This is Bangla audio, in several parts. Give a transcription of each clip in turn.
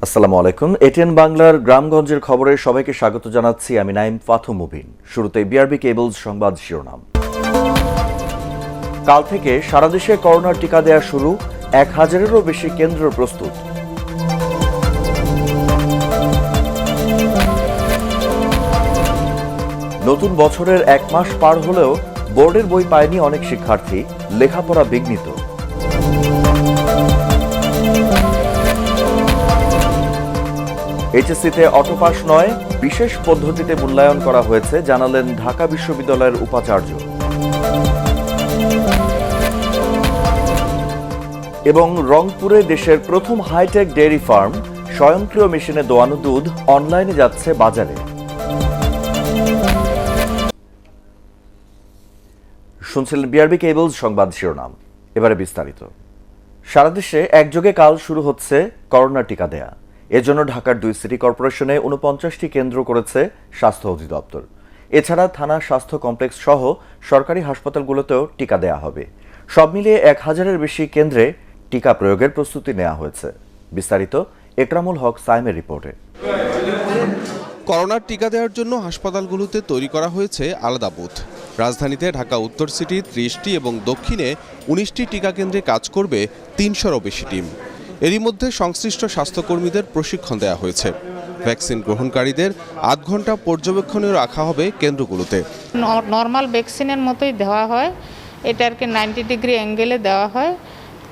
আসসালামু আলাইকুম। এটিএন বাংলার গ্রামগঞ্জের খবরে সবাইকে স্বাগত জানাচ্ছি। আমি নাইম ফাথু মুবিন। শুরুতে বিআরবি কেবলস সংবাদ শিরোনাম। কাল থেকে সারা দেশে করোনার টিকা দেয়া শুরু, 1000-এরও বেশি কেন্দ্র প্রস্তুত। নতুন বছরের 1 মাস পার হলেও বোর্ডের বই পায়নি অনেক শিক্ষার্থী, লেখাপড়া বিঘ্নিত। এইচএসসিতে অটোপাস নয়, বিশেষ পদ্ধতিতে মূল্যায়ন করা হয়েছে, জানালেন ঢাকা বিশ্ববিদ্যালয়ের উপাচার্য। এবং রংপুরে দেশের প্রথম হাইটেক ডেয়ারি ফার্ম, স্বয়ংক্রিয় মেশিনে দোয়ানো দুধ অনলাইনে যাচ্ছে বাজারে। শুনছিলেন বিআরবি কেবলস সংবাদ শিরোনাম। এবারে বিস্তারিত। সারা দেশে একযোগে কাল শুরু হচ্ছে করোনা টিকা দেয়া। এজন্য ঢাকার 2 সিটি কর্পোরেশনে 49টি কেন্দ্র করেছে স্বাস্থ্য অধিদপ্তর। এছাড়া থানা স্বাস্থ্য কমপ্লেক্স সহ সরকারি হাসপাতালগুলোতেও টিকা দেয়া হবে। সব মিলিয়ে 1000-এর বেশি কেন্দ্রে টিকা প্রয়োগের প্রস্তুতি নেওয়া হয়েছে। বিস্তারিত একরামুল হক সাইমের রিপোর্টে। করোনার টিকা দেওয়ার জন্য হাসপাতালগুলোতে তৈরি করা হয়েছে আলাদা বুথ। রাজধানীতে ঢাকা উত্তর সিটি 30টি এবং দক্ষিণে 19টি টিকা কেন্দ্রে কাজ করবে 300-রও বেশি টিম। এরই মধ্যে সংশ্লিষ্ট স্বাস্থ্যকর্মীদের প্রশিক্ষণ দেওয়া হয়েছে। ভ্যাকসিন গ্রহণকারীদের 8 ঘন্টা পর্যবেক্ষণে রাখা হবে কেন্দ্রগুলোতে। নর্মাল ভ্যাকসিনের মতোই দেওয়া হয়, এটাকে 90 ডিগ্রি অ্যাঙ্গেলে দেওয়া হয়,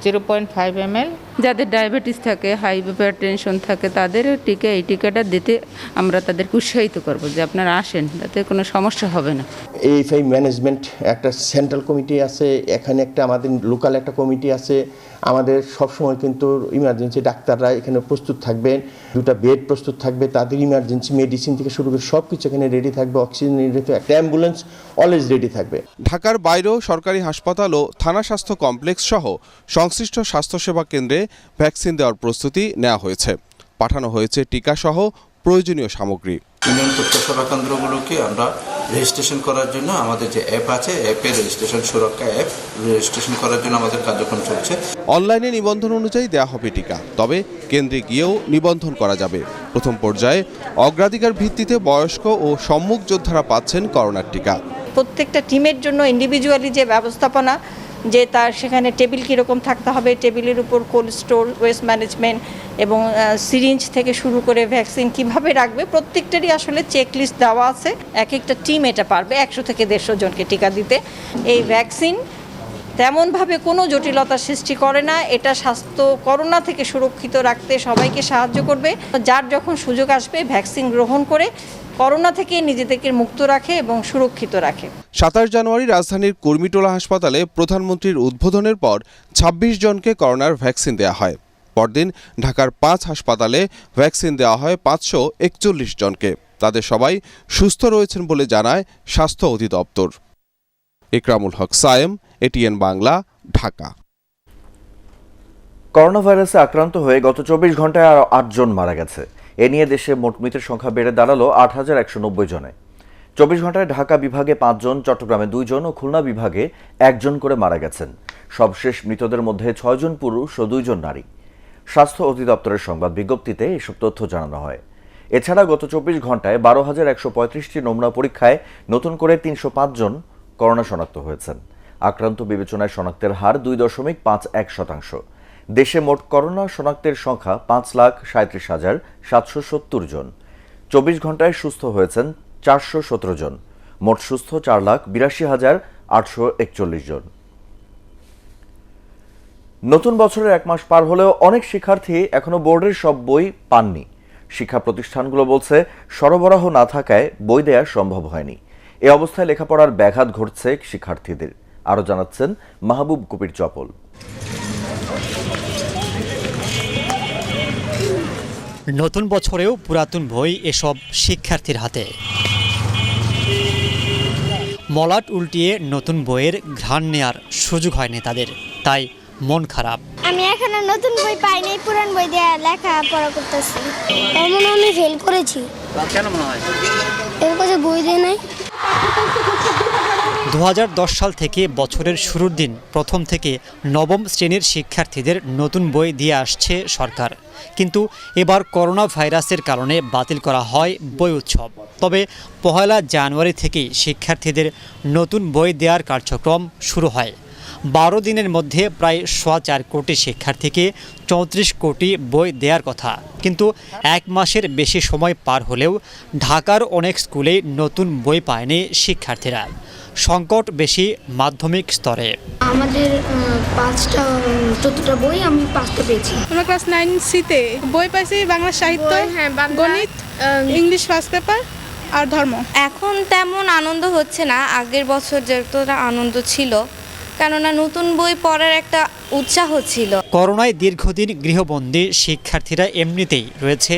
0.5 ml। যাদের ডায়াবেটিস থাকে, হাইপার টেনশন থাকে, তাদের এই টিকাটা দিতে আমরা তাদেরকে উৎসাহিত করব যে আপনারা আসেন, তাতে কোনো সমস্যা হবে না। এইফআই ম্যানেজমেন্ট একটা সেন্ট্রাল কমিটি আছে, এখানে একটা আমাদের লোকাল একটা কমিটি আছে। আমাদের সবসময় কিন্তু ইমার্জেন্সি ডাক্তাররা এখানে প্রস্তুত থাকবেন, 2টা বেড প্রস্তুত থাকবে, তাদের ইমার্জেন্সি মেডিসিন থেকে শুরু করে সব কিছু এখানে রেডি থাকবে, অক্সিজেন রেডি থাকবে, একটা অ্যাম্বুলেন্স অলওয়েজ রেডি থাকবে। ঢাকার বাইরেও সরকারি হাসপাতাল ও থানা স্বাস্থ্য কমপ্লেক্স সহ সংশ্লিষ্ট স্বাস্থ্যসেবা কেন্দ্রে ভ্যাকসিন দেওয়ার প্রস্তুতি নেওয়া হয়েছে। পাঠানো হয়েছে টিকা সহ প্রয়োজনীয় সামগ্রী। ইউনিয়ন তথ্য সেবা কেন্দ্রগুলোকে আমরা রেজিস্ট্রেশন করার জন্য আমাদের যে অ্যাপ আছে, অ্যাপের রেজিস্ট্রেশন সুরক্ষা অ্যাপ রেজিস্ট্রেশন করার জন্য আমাদের কার্যক্রম চলছে। অনলাইনে নিবন্ধন অনুযায়ী দেওয়া হবে টিকা, তবে কেন্দ্রে গিয়েও নিবন্ধন করা যাবে। প্রথম পর্যায়ে অগ্রাধিকার ভিত্তিতে বয়স্ক ও সম্মুখ যোদ্ধারা পাচ্ছেন করোনার টিকা। প্রত্যেকটা টিমের জন্য ইন্ডিভিজুয়ালি যে ব্যবস্থাপনা, যে তার সেখানে টেবিল কীরকম থাকতে হবে, টেবিলের উপর কোল্ড স্টোর, ওয়েস্ট ম্যানেজমেন্ট এবং সিরিঞ্জ থেকে শুরু করে ভ্যাকসিন কিভাবে রাখবে, প্রত্যেকটারই আসলে চেকলিস্ট দেওয়া আছে। এক একটা টিম এটা পারবে 100 থেকে 150 জনকে টিকা দিতে। এই ভ্যাকসিন তেমনভাবে কোনো জটিলতা সৃষ্টি করে না, এটা স্বাস্থ্য করোনা থেকে সুরক্ষিত রাখতে সবাইকে সাহায্য করবে। যার যখন সুযোগ আসবে ভ্যাকসিন গ্রহণ করে করোনা থেকে নিজেদেরকে মুক্ত রাখে এবং সুরক্ষিত রাখে। 27 জানুয়ারি রাজধানীর কুর্মিটোলা হাসপাতালে প্রধানমন্ত্রীর উদ্বোধনের পর 26 জনকে করোনার ভ্যাকসিন দেওয়া হয়। পরদিন ঢাকার 5 হাসপাতালে ভ্যাকসিন দেওয়া হয় 541 জনকে। তাদের সবাই সুস্থ রয়েছেন বলে জানায় স্বাস্থ্য অধিদপ্তর। একরামুল হক সায়েম, এটিএন বাংলা, ঢাকা। করোনা ভাইরাসে আক্রান্ত হয়ে গত 24 ঘন্টায় আরও 8 জন মারা গেছে। এ নিয়ে দেশে মোট মৃতের সংখ্যা বেড়ে দাঁড়ালো 8190 জনে। 24 ঘন্টায় ঢাকা বিভাগে 5 জন, চট্টগ্রামে 2 জন ও খুলনা বিভাগে 1 জন করে মারা গেছেন। সবশেষ মৃতদের মধ্যে 6 জন পুরুষ ও 2 জন নারী। স্বাস্থ্য অধিদপ্তরের সংবাদ বিজ্ঞপ্তিতে এসব তথ্য জানানো হয়। এছাড়া গত 24 ঘন্টায় 12135টি নমুনা পরীক্ষায় নতুন করে 305 জন করোনা শনাক্ত হয়েছেন। আক্রান্ত বিবেচনায় শনাক্তের হার 2.51%। দেশে মোট করোনা শনাক্তের সংখ্যা 5,37,770 জন। 24 ঘন্টায় সুস্থ হয়েছেন 417 জন। মোট সুস্থ 4,82,841 জন। নতুন বছরের 1 মাস পার হলেও অনেক শিক্ষার্থী এখনো বোর্ডের সব বই পাননি। শিক্ষা প্রতিষ্ঠানগুলো বলছে সরবরাহ না থাকায় বই দেয়া সম্ভব হয়নি। এ অবস্থায় লেখাপড়ার ব্যাঘাত ঘটছে শিক্ষার্থীদের। আরও জানাচ্ছেন মাহবুব কবির চপল। নতুন বছরেও পুরাতন বই এসব শিক্ষার্থীর হাতে। মলাট উল্টিয়ে নতুন বইয়ের ঘ্রাণ নেয়ার সুযোগ হয়নি তাদের, তাই মন খারাপ। আমি এখনো নতুন বই পাই নাই, পুরান বই দিয়ে লেখাপড়া করতেছি। এমন আমি ফেল করেছি। কেন মনে হয়? এর কাছে বই দিয়ে নাই। 2010 সাল থেকে বছরের শুরুর দিন প্রথম থেকে নবম শ্রেণীর শিক্ষার্থীদের নতুন বই দিয়ে আসছে সরকার, কিন্তু এবার করোনা ভাইরাসের কারণে বাতিল করা হয় বই উৎসব। তবে 1 জানুয়ারি থেকেই শিক্ষার্থীদের নতুন বই দেওয়ার কার্যক্রম শুরু হয়। 12 দিনের মধ্যে প্রায় 4.25 কোটি শিক্ষার্থীকে 34 কোটি বই দেওয়ার কথা, কিন্তু 1 মাসের বেশি সময় পার হলেও ঢাকার অনেক স্কুলেই নতুন বই পায়নি শিক্ষার্থীরা। সংকট বেশি মাধ্যমিক স্তরে। আমাদের 14টা বই আমি 5টা পেয়েছি। আমরা ক্লাস 9C-তে বই পাইছি বাংলা সাহিত্য, গণিত, ইংলিশ ফার্স্ট পেপার আর ধর্ম। এখন তেমন আনন্দ হচ্ছে না, আগের বছর যতটা আনন্দ ছিল, কেননা নতুন বই পড়ার একটা উৎসাহ ছিল। করোনায় দীর্ঘদিন গৃহবন্দী শিক্ষার্থীরা এমনিতেই রয়েছে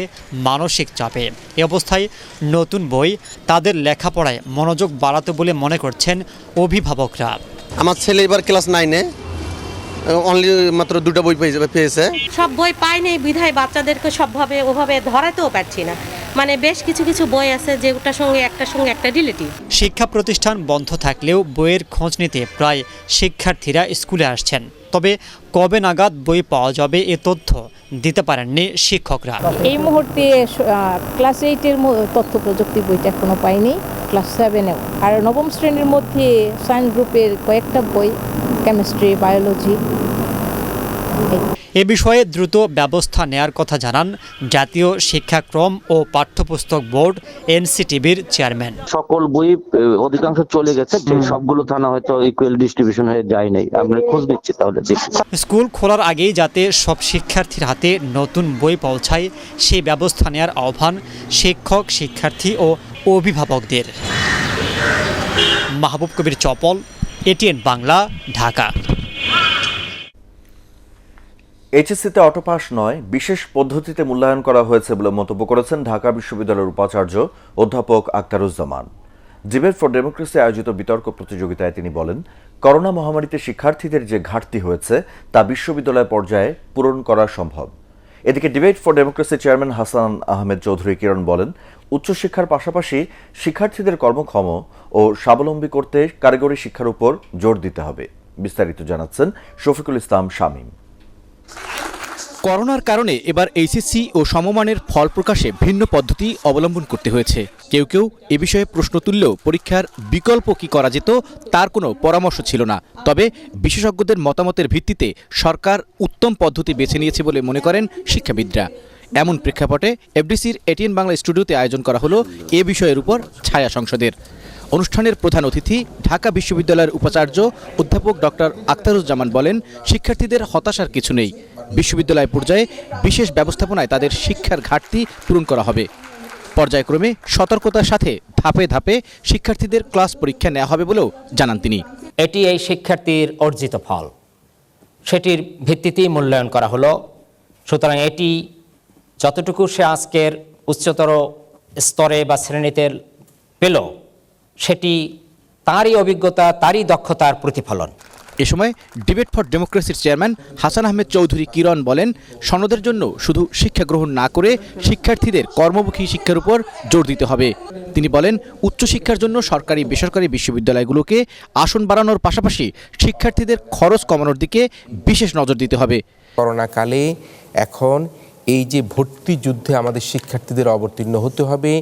মানসিক চাপে। এ অবস্থায় নতুন বই তাদের লেখাপড়ায় মনোযোগ বাড়াতে বলে মনে করছেন অভিভাবকরা। আমার ছেলে এবার ক্লাস 9-এ অনলি মাত্র 2টা বই পেয়েছে। সব বই পাইনি বিধায় বাচ্চাদেরকে সবভাবে ওভাবে ধরাতেও পারছি না। মানে বেশ কিছু কিছু বই আছে যেটার সঙ্গে একটা রিলেটিভ। শিক্ষা প্রতিষ্ঠান বন্ধ থাকলেও বইয়ের খোঁজ নিতে প্রায় শিক্ষার্থীরা স্কুলে আসছেন। তবে কবে নাগাদ বই পাওয়া যাবে এ তথ্য দিতে পারেননি শিক্ষকরা। এই মুহূর্তে ক্লাস 8-এর তথ্য প্রযুক্তি বইটা এখনো পাইনি, ক্লাস 7-এও। আর নবম শ্রেণীর মধ্যে সায়েন্স গ্রুপের কয়েকটা বই, কেমিস্ট্রি, বায়োলজি। এ বিষয়ে দ্রুত ব্যবস্থা নেয়ার কথা জানান জাতীয় শিক্ষাক্রম ও পাঠ্যপুস্তক বোর্ড এনসিটিবির চেয়ারম্যান। সকল বই অধিকাংশ চলে গেছে, যে সবগুলো থানা হয়তো ইকুয়াল ডিস্ট্রিবিউশন হয়ে যায় নাই। আমরা খোঁজ নিচ্ছি, তাহলে স্কুল খোলার আগেই যাতে সব শিক্ষার্থীর হাতে নতুন বই পৌঁছায় সেই ব্যবস্থা নেয়ার আহ্বান শিক্ষক, শিক্ষার্থী ও অভিভাবকদের। মাহবুব কবির চপল, এটিএন বাংলা, ঢাকা। এইচএসসিতে অটোপাস নয়, বিশেষ পদ্ধতিতে মূল্যায়ন করা হয়েছে বলে মন্তব্য করেছেন ঢাকা বিশ্ববিদ্যালয়ের উপাচার্য অধ্যাপক আখতারুজ্জামান। ডিবেট ফর ডেমোক্রেসি আয়োজিত বিতর্ক প্রতিযোগিতায় তিনি বলেন, করোনা মহামারীতে শিক্ষার্থীদের যে ঘাটতি হয়েছে তা বিশ্ববিদ্যালয় পর্যায়ে পূরণ করা সম্ভব। এদিকে debate for democracy chairman Hasan Ahmed Chowdhury Kiron বলেন, উচ্চশিক্ষার পাশাপাশি শিক্ষার্থীদের কর্মক্ষম ও স্বাবলম্বী করতে কারিগরি শিক্ষার উপর জোর দিতে হবে। বিস্তারিত জানাচ্ছেন শফিকুল ইসলাম শামীম। করোনার কারণে এবার এইচএসসি ও সমমানের ফল প্রকাশে ভিন্ন পদ্ধতি অবলম্বন করতে হয়েছে। কেউ কেউ এ বিষয়ে প্রশ্ন তুললেও পরীক্ষার বিকল্প কি করা যেত তার কোনো পরামর্শ ছিল না। তবে বিশেষজ্ঞদের মতামতের ভিত্তিতে সরকার উত্তম পদ্ধতি বেছে নিয়েছে বলে মনে করেন শিক্ষাবিদরা। এমন প্রেক্ষাপটে এফডিসির এটিএন বাংলা স্টুডিওতে আয়োজন করা হলো এ বিষয়ের উপর ছায়া সংসদের। অনুষ্ঠানের প্রধান অতিথি ঢাকা বিশ্ববিদ্যালয়ের উপাচার্য অধ্যাপক ডক্টর আখতারুজ্জামান বলেন, শিক্ষার্থীদের হতাশার কিছু নেই। বিশ্ববিদ্যালয় পর্যায়ে বিশেষ ব্যবস্থাপনায় তাদের শিক্ষার ঘাটতি পূরণ করা হবে। পর্যায়ক্রমে সতর্কতার সাথে ধাপে ধাপে শিক্ষার্থীদের ক্লাস পরীক্ষা নেওয়া হবে বলেও জানান তিনি। এটি এই শিক্ষার্থীর অর্জিত ফল, সেটির ভিত্তিতেই মূল্যায়ন করা হলো। সুতরাং এটি যতটুকু সে আজকের উচ্চতর স্তরে বা শ্রেণীতে পেল, সেটি তারই অভিজ্ঞতা, তারই দক্ষতার প্রতিফলন। এ সময় ডিবেট ফর ডেমোক্রেসির চেয়ারম্যান হাসান আহমেদ চৌধুরী কিরণ বলেন, সনদের জন্য শুধু শিক্ষা গ্রহণ না করে শিক্ষার্থীদের কর্মমুখী শিক্ষার উপর জোর দিতে হবে। তিনি বলেন, উচ্চশিক্ষার জন্য সরকারি বেসরকারি বিশ্ববিদ্যালয়গুলোকে আসন বাড়ানোর পাশাপাশি শিক্ষার্থীদের খরচ কমানোর দিকে বিশেষ নজর দিতে হবে। করোনাকালে এখন এই যে ভর্তি যুদ্ধে আমাদের শিক্ষার্থীদের অবতীর্ণ হতে হবে,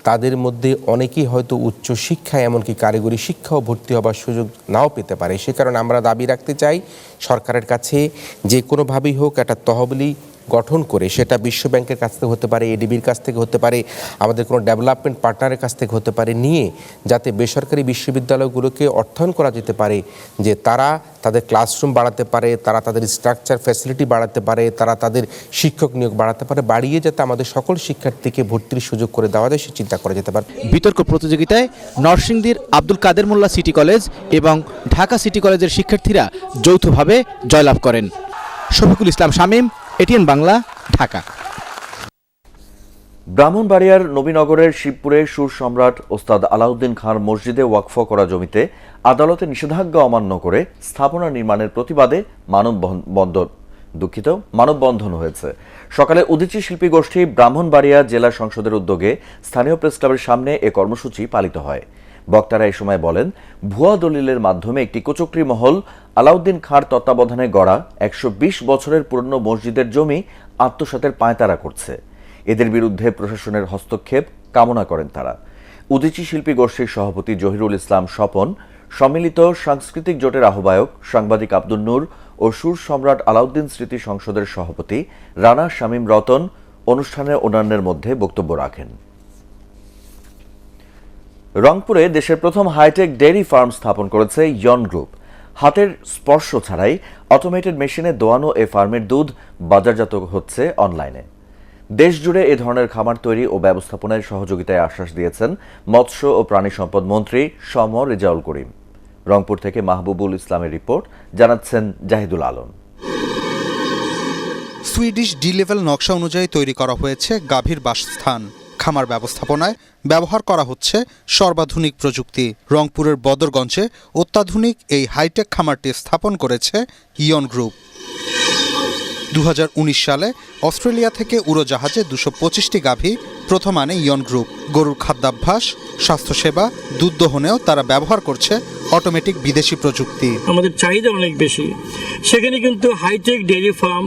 তাদের মধ্যে অনেকেই হয়তো উচ্চশিক্ষা এমনকি কারিগরি শিক্ষাও ভর্তি হবার সুযোগ নাও পেতে পারে। সে কারণে আমরা দাবি রাখতে চাই সরকারের কাছে যে কোনোভাবেই হোক একটা তহবিলি গঠন করে, সেটা বিশ্ব ব্যাংকের কাছ থেকে হতে পারে, এডিবির কাছ থেকে হতে পারে, আমাদের কোনো ডেভেলপমেন্ট পার্টনারের কাছ থেকে হতে পারে, নিয়ে যাতে বেসরকারি বিশ্ববিদ্যালয়গুলোকে অর্থায়ন করা যেতে পারে, যে তারা তাদের ক্লাসরুম বাড়াতে পারে, তারা তাদের স্ট্রাকচার ফ্যাসিলিটি বাড়াতে পারে, তারা তাদের শিক্ষক নিয়োগ বাড়াতে পারে, বাড়িয়ে যাতে আমাদের সকল শিক্ষার্থীকে ভর্তির সুযোগ করে দেওয়া যায় সে চিন্তা করা যেতে পারে। বিতর্ক প্রতিযোগিতায় নরসিংদীর আব্দুল কাদের মোল্লা সিটি কলেজ এবং ঢাকা সিটি কলেজের শিক্ষার্থীরা যৌথভাবে জয়লাভ করেন। শফিকুল ইসলাম শামীম, এটিএন বাংলা, ঢাকা। ব্রাহ্মণবাড়িয়ার নবীনগরের শিবপুরে সুর সম্রাট ওস্তাদ আলাউদ্দিন খাঁর মসজিদে ওয়াকফ করা জমিতে আদালতে নিষেধাজ্ঞা অমান্য করে স্থাপনা নির্মাণের প্রতিবাদে মানববন্ধন হয়েছে। সকালে উদীচী শিল্পী গোষ্ঠী ব্রাহ্মণবাড়িয়া জেলা সংসদের উদ্যোগে স্থানীয় প্রেস ক্লাবের সামনে এ কর্মসূচি পালিত হয়। বক্তারা এই সময় বলেন, ভুয়া দলিলের মাধ্যমে একটি কুচক্রী মহল আলাউদ্দিন খাঁর তত্ত্বাবধানে গড়া 120 বছরের পুরনো মসজিদের জমি আত্মসাতের পায়তারা করছে। এদের বিরুদ্ধে প্রশাসনের হস্তক্ষেপ কামনা করেন তারা। উদীচী শিল্পী গোষ্ঠীর সভাপতি জহিরুল ইসলাম স্বপন, সম্মিলিত সাংস্কৃতিক জোটের আহ্বায়ক সাংবাদিক আব্দুল নূর ও সুর সম্রাট আলাউদ্দিন স্মৃতি সংসদের সভাপতি রানা শামীম রতন অনুষ্ঠানে অন্যান্যের মধ্যে বক্তব্য রাখেন। রংপুরে দেশের প্রথম হাইটেক ডেইরি ফার্ম স্থাপন করেছে ইয়ন গ্রুপ। হাতের স্পর্শ ছাড়াই অটোমেটেড মেশিনে দোয়ানো এ ফার্মের দুধ বাজারজাত হচ্ছে অনলাইনে। দেশ জুড়ে এ ধরনের খামার তৈরি ও ব্যবস্থাপনায় সহযোগিতায় আশ্বাস দিয়েছেন মৎস্য ও প্রাণী সম্পদ মন্ত্রী সম রেজাউল করিম। রংপুর থেকে মাহবুবুল ইসলামের রিপোর্ট, জানাচ্ছেন Zahidul Alam. Swedish D level নকশা অনুযায়ী তৈরি করা হয়েছে গাভীর বাসস্থান। খামার ব্যবস্থাপনায় ব্যবহার করা হচ্ছে সর্বাধুনিক প্রযুক্তি। রংপুরের বদরগঞ্জে অত্যাধুনিক এই হাইটেক খামারটি স্থাপন করেছে ইয়ন গ্রুপ। 2019 সালে অস্ট্রেলিয়া থেকে উড়োজাহাজে 225টি গাভী প্রথম আনে ইয়ন গ্রুপ। গরুর খাদ্যাভ্যাস, স্বাস্থ্যসেবা, দুধ দহনেও তারা ব্যবহার করছে অটোমেটিক বিদেশি প্রযুক্তি। আমাদের চাহিদা অনেক বেশি, সেখানে কিন্তু হাইটেক ডেইরি ফার্ম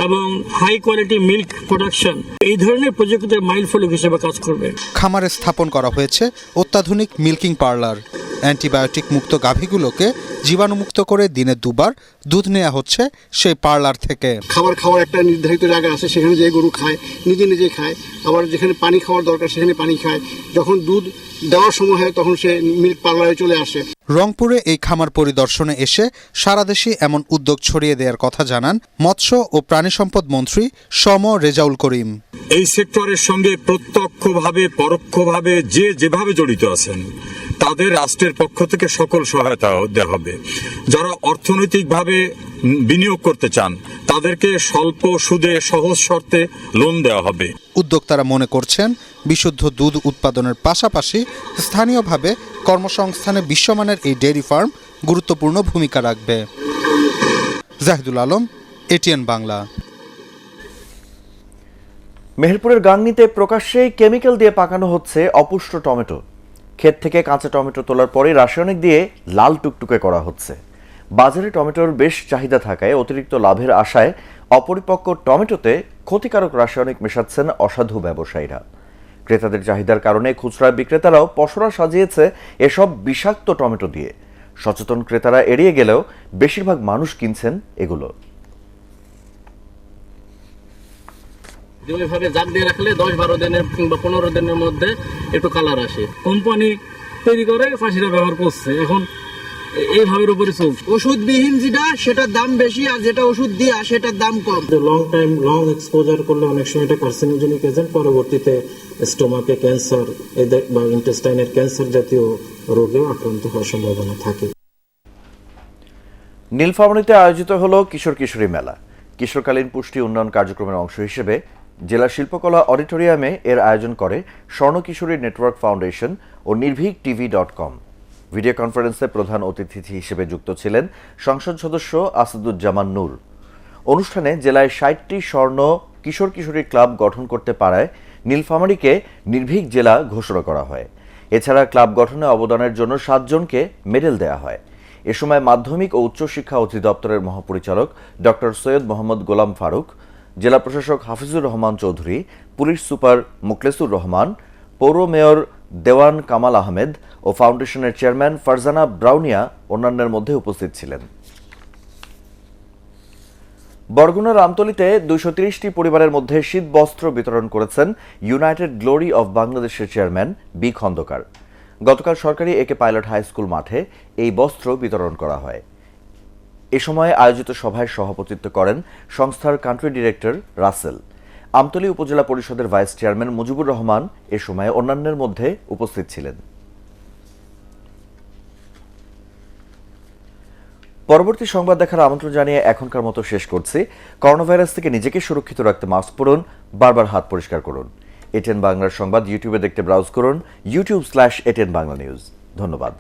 এবং হাই কোয়ালিটি মিল্ক প্রোডাকশন এই ধরনের প্রযুক্তির মাইলফলক হিসেবে কাজ করবে। খামারে স্থাপন করা হয়েছে অত্যাধুনিক মিল্কিং পার্লার। অ্যান্টিবায়োটিক মুক্ত গাভীগুলোকে জীবাণুমুক্ত করে দিনে 2 বার দুধ নেওয়া হচ্ছে সেই পার্লার থেকে। খাবার খাওয়ার একটা নির্ধারিত জায়গা আছে, সেখানে যে গরু খায়, নিজে খায়। আবার যেখানে পানি খাওয়ার দরকার সেখানে পানি খায়। যখন দুধ দেওয়ার সময় হয় তখন সে মিল্ক পার্লারে চলে আসে। রংপুরে এই খামার পরিদর্শনে এসে সারা দেশে এমন উদ্যোগ ছড়িয়ে দেওয়ার কথা জানান মৎস্য ও প্রাণী সম্পদ মন্ত্রী সম রেজাউল করিম। এই সেক্টরের সঙ্গে প্রত্যক্ষভাবে পরোক্ষভাবে যেভাবে জড়িত আছেন তাদের রাষ্ট্রের পক্ষ থেকে সকল সহায়তা দেওয়া হবে। যারা অর্থনৈতিকভাবে বিনিয়োগ করতে চান তাদেরকে স্বল্প সুদে সহজ শর্তে লোন দেওয়া হবে। উদ্যোক্তারা মনে করছেন বিশুদ্ধ দুধ উৎপাদনের পাশাপাশি স্থানীয়ভাবে কর্মসংস্থানে বিশ্বমানের এই ডেইরি ফার্ম গুরুত্বপূর্ণ ভূমিকা রাখবে। জাহিদুল আলম, এটিএন বাংলা। মেহেরপুরের গাংনীতে প্রকাশ্যেই কেমিক্যাল দিয়ে পাকানো হচ্ছে অপুষ্ট টমেটো। ক্ষেত থেকে কাঁচা টমেটো তোলার পরে রাসায়নিক দিয়ে লাল টুকটুকে করা হচ্ছে। বাজারে টমেটোর বেশ চাহিদা থাকায় অতিরিক্ত লাভের আশায় অপরিপক্ক টমেটোতে ক্ষতিকারক রাসায়নিক মেশাচ্ছেন অসাধু ব্যবসায়ীরা। ক্রেতাদের চাহিদার কারণে খুচরা বিক্রেতারাও পসরা সাজিয়েছে এসব বিষাক্ত টমেটো দিয়ে। সচেতন ক্রেতারা এড়িয়ে গেলেও বেশিরভাগ মানুষ কিনছেন এগুলো। যেভাবে জাগ দিয়ে রাখলে 10-12 দিনের কিংবা 15 দিনের মধ্যে একটু কালার আসে। কোম্পানি তৈরি করে ফাঁসিরা ব্যবহার করছে। এখন এইভাবে উপরে চলছে। ওষুধবিহীন যেটা সেটার দাম বেশি, আর যেটা ওষুধ দিয়া সেটার দাম কম। লং এক্সপোজার করলে অনেক সময় এটা কার্সিনোজেনিক এজেন্ট, পরবর্তীতে স্টোমাকে ক্যান্সার বা ইন্টেস্টাইনের ক্যান্সার জাতীয় রোগেও আক্রান্ত হওয়ার সম্ভাবনা থাকে। নীলফামারীতে আয়োজিত হলো কিশোর কিশোরী মেলা। কিশোরকালীন পুষ্টি উন্নয়ন কার্যক্রমের অংশ হিসেবে জেলা শিল্পকলা অডিটোরিয়ামে এর আয়োজন করে স্বর্ণ কিশোরী নেটওয়ার্ক ফাউন্ডেশন ও নির্ভীক টিভি.com। ভিডিও কনফারেন্সে প্রধান অতিথি হিসেবে যুক্ত ছিলেন সংসদ সদস্য আসাদুজ্জামান নূর। অনুষ্ঠানে জেলায় 60টি স্বর্ণ কিশোর কিশোরী ক্লাব গঠন করতে পারায় নীলফামারীকে নির্ভীক জেলা ঘোষণা করা হয়। এছাড়া ক্লাব গঠনে অবদানের জন্য 7 জনকে মেডেল দেওয়া হয়। এ সময় মাধ্যমিক ও উচ্চশিক্ষা অধিদপ্তরের মহাপরিচালক ডক্টর সৈয়দ মোহাম্মদ গোলাম ফারুক, জেলা প্রশাসক হাফিজুর রহমান চৌধুরী, পুলিশ সুপার মুখলেসুর রহমান, পৌর মেয়র দেওয়ান কামাল আহমেদ ও ফাউন্ডেশনের চেয়ারম্যান ফারজানা ব্রাউনিয়া অন্যান্যের মধ্যে উপস্থিত ছিলেন। বরগুনার আমতলীতে 230টি পরিবারের মধ্যে শীত বস্ত্র বিতরণ করেছেন ইউনাইটেড গ্লোরি অব বাংলাদেশের চেয়ারম্যান বি খন্দকার। গতকাল সরকারি একে পাইলট হাই স্কুল মাঠে এই বস্ত্র বিতরণ করা হয়। এ সময় আয়োজিত সভায় সভাপতিত্ব করেন সংস্থার কান্ট্রি ডিরেক্টর রাসেল। আমতলী উপজেলা পরিষদের ভাইস চেয়ারম্যান মুজিবুর রহমান এ সময় অন্যান্যের মধ্যে উপস্থিত ছিলেন। পরবর্তী সংবাদ দেখার আমন্ত্রণ জানিয়ে এখনকার মতো শেষ করছি। করোনা ভাইরাস থেকে নিজেকে সুরক্ষিত রাখতে মাস্ক পরুন, বারবার হাত পরিষ্কার করুন। এটিএন বাংলার সংবাদ ইউটিউবে দেখতে ব্রাউজ করুন youtube/ATN Bangla News। ধন্যবাদ।